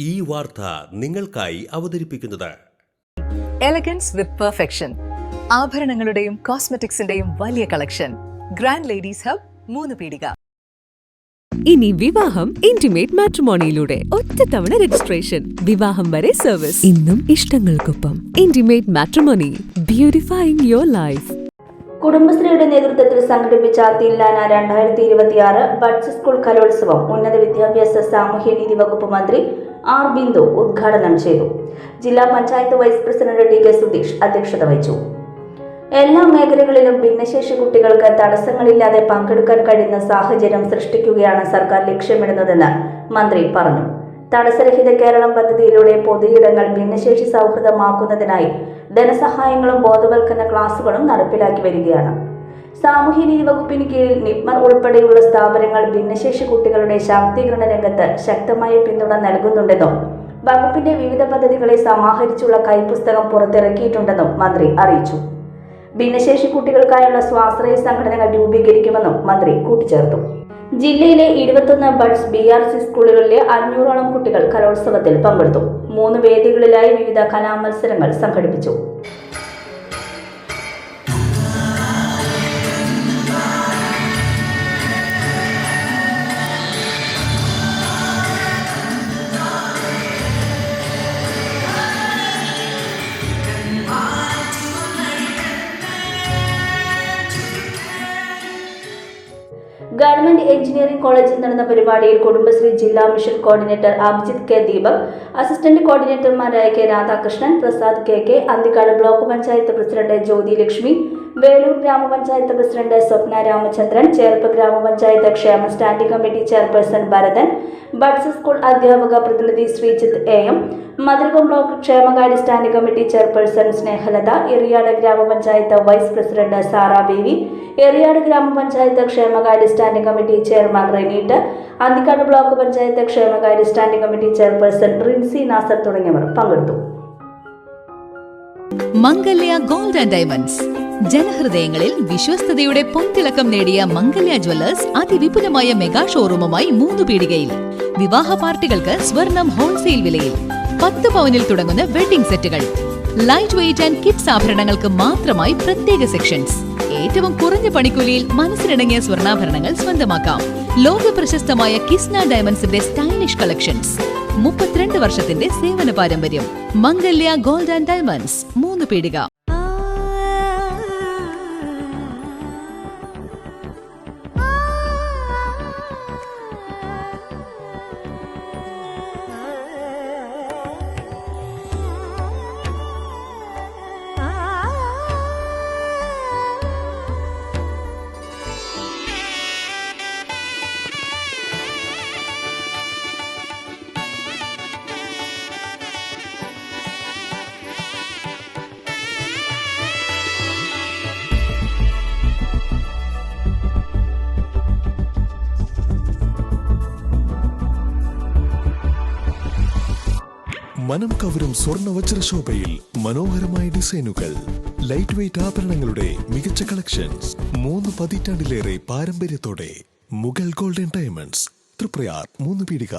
ഈ വാർത്ത നിങ്ങൾക്കായി അവതരിപ്പിക്കുന്നത് എലഗൻസ് വിത്ത് പെർഫെക്ഷൻ, ആഭരണങ്ങളുടെയും കോസ്മെറ്റിക്സിന്റെയും വലിയ കളക്ഷൻ. ഗ്രാൻഡ് ലേഡീസ് ഹബ്, 3 പീടിക. ഇനി വിവാഹം ഇന്റിമേറ്റ് മാട്രിമോണിയിലൂടെ ഒറ്റത്തവണ രജിസ്ട്രേഷൻ, വിവാഹം വരെ സർവീസ്. ഇന്നും ഇഷ്ടങ്ങൾക്കൊപ്പം ഇന്റിമേറ്റ് മാട്രിമോണി, ബ്യൂട്ടിഫൈയിങ് യുവർ ലൈഫ്. കുടുംബശ്രീയുടെ നേതൃത്വത്തിൽ സംഘടിപ്പിച്ച തില്ലാന 2026 ബഡ്സ് സ്കൂൾ കലോത്സവം ഉന്നത വിദ്യാഭ്യാസ സാമൂഹ്യനീതി വകുപ്പ് മന്ത്രി ആർ ബിന്ദു ഉദ്ഘാടനം ചെയ്തു. ജില്ലാ panchayat vice president TK. Sudheesh അധ്യക്ഷത വഹിച്ചു. എല്ലാ മേഖലകളിലും ഭിന്നശേഷി കുട്ടികൾക്ക് തടസ്സങ്ങളില്ലാതെ പങ്കെടുക്കാൻ കഴിയുന്ന സാഹചര്യം സൃഷ്ടിക്കുകയാണ് സർക്കാർ ലക്ഷ്യമിടുന്നതെന്ന് മന്ത്രി പറഞ്ഞു. തടസ്സരഹിത കേരളം പദ്ധതിയിലൂടെ പൊതുയിടങ്ങൾ ഭിന്നശേഷി സൗഹൃദമാക്കുന്നതിനായി ധനസഹായങ്ങളും ബോധവൽക്കരണ ക്ലാസുകളും നടപ്പിലാക്കി വരികയാണ്. സാമൂഹ്യനീതി വകുപ്പിന് കീഴിൽ നിപ്മർ ഉൾപ്പെടെയുള്ള സ്ഥാപനങ്ങൾ ഭിന്നശേഷി കുട്ടികളുടെ ശാക്തീകരണ രംഗത്ത് ശക്തമായ പിന്തുണ നൽകുന്നുണ്ടെന്നും വകുപ്പിന്റെ വിവിധ പദ്ധതികളെ സമാഹരിച്ചുള്ള കൈപ്പുസ്തകം പുറത്തിറക്കിയിട്ടുണ്ടെന്നും മന്ത്രി അറിയിച്ചു. ഭിന്നശേഷി കുട്ടികൾക്കായുള്ള സ്വാശ്രയ സംഘടനകൾ രൂപീകരിക്കുമെന്നും മന്ത്രി കൂട്ടിച്ചേർത്തു. ജില്ലയിലെ 21 ബഡ്സ് BRC സ്കൂളുകളിലെ 500ഓളം കുട്ടികൾ കലോത്സവത്തിൽ പങ്കെടുത്തു. 3 വേദികളിലായി വിവിധ കലാമത്സരങ്ങൾ സംഘടിപ്പിച്ചു. ഗവൺമെന്റ് എഞ്ചിനീയറിംഗ് കോളേജിൽ നടന്ന പരിപാടിയിൽ കുടുംബശ്രീ ജില്ലാ mission coordinator Abhijith K Deepak, assistant കോർഡിനേറ്റർമാരായ K Radhakrishnan, Prasad K, Anthikad block panchayat president Jyothi Lakshmi, Velur ഗ്രാമപഞ്ചായത്ത് പ്രസിഡന്റ് സ്വപ്ന രാമചന്ദ്രൻ, ചേർപ്പ് ഗ്രാമപഞ്ചായത്ത് ക്ഷേമ standing committee chairperson Bharathan, buds school അധ്യാപക പ്രതിനിധി ശ്രീജിത്ത് AM, മതിലകം ബ്ലോക്ക് ക്ഷേമകാര്യ standing committee chairperson Snehalatha, Eriyad ഗ്രാമപഞ്ചായത്ത് വൈസ് പ്രസിഡന്റ് സാറ ബേബി, എറിയാട് ഗ്രാമപഞ്ചായത്ത് ക്ഷേമകാര്യ standing committee chairman Renit, Anthikad block panchayat ക്ഷേമകാര്യ standing committee chairperson Rinsi Nasar തുടങ്ങിയവർ പങ്കെടുത്തു. മംഗല്യ ഗോൾഡ് ആൻഡ് ഡയമണ്ട്സ്, ജനഹൃദയങ്ങളിൽ വിശ്വസ്തയുടെ പൊൻതിളക്കം നേടിയ മംഗല്യ ജ്വല്ലേഴ്സ് അതിവിപുലമായ മെഗാ ഷോറൂമുമായി 3 പീടികയിൽ. വിവാഹ പാർട്ടികൾക്ക് സ്വർണം ഹോൾസെയിൽ വിലയിൽ. 10 പവനിൽ തുടങ്ങുന്ന വെഡിംഗ് സെറ്റുകൾ, ലൈറ്റ് വെയ്റ്റ് ആൻഡ് കിഡ്സ് ആഭരണങ്ങൾക്ക് മാത്രമായി പ്രത്യേക സെക്ഷൻസ്. ഏറ്റവും കുറഞ്ഞ പണിക്കൂലിയിൽ മനസ്സിനിണങ്ങിയ സ്വർണ്ണാഭരണങ്ങൾ സ്വന്തമാക്കാം. ലോക പ്രശസ്തമായ കിസ്ന ഡയമണ്ട്സിന്റെ സ്റ്റൈലിഷ് കളക്ഷൻസ്. 32 വർഷത്തിന്റെ സേവന പാരമ്പര്യം. മംഗല്യ ഗോൾഡ് ആൻഡ് ഡയമണ്ട്സ്, 3 പീടിക. മനം കവരും സ്വർണ്ണ വജ്രശോഭയിൽ മനോഹരമായ ഡിസൈനുകൾ, ലൈറ്റ് വെയ്റ്റ് ആഭരണങ്ങളുടെ മികച്ച കളക്ഷൻസ്. 3 പതിറ്റാണ്ടിലേറെ പാരമ്പര്യത്തോടെ മുഗൾ ഗോൾഡൻ ഡയമണ്ട്സ്, തൃപ്രയാർ, 3 പീടിക.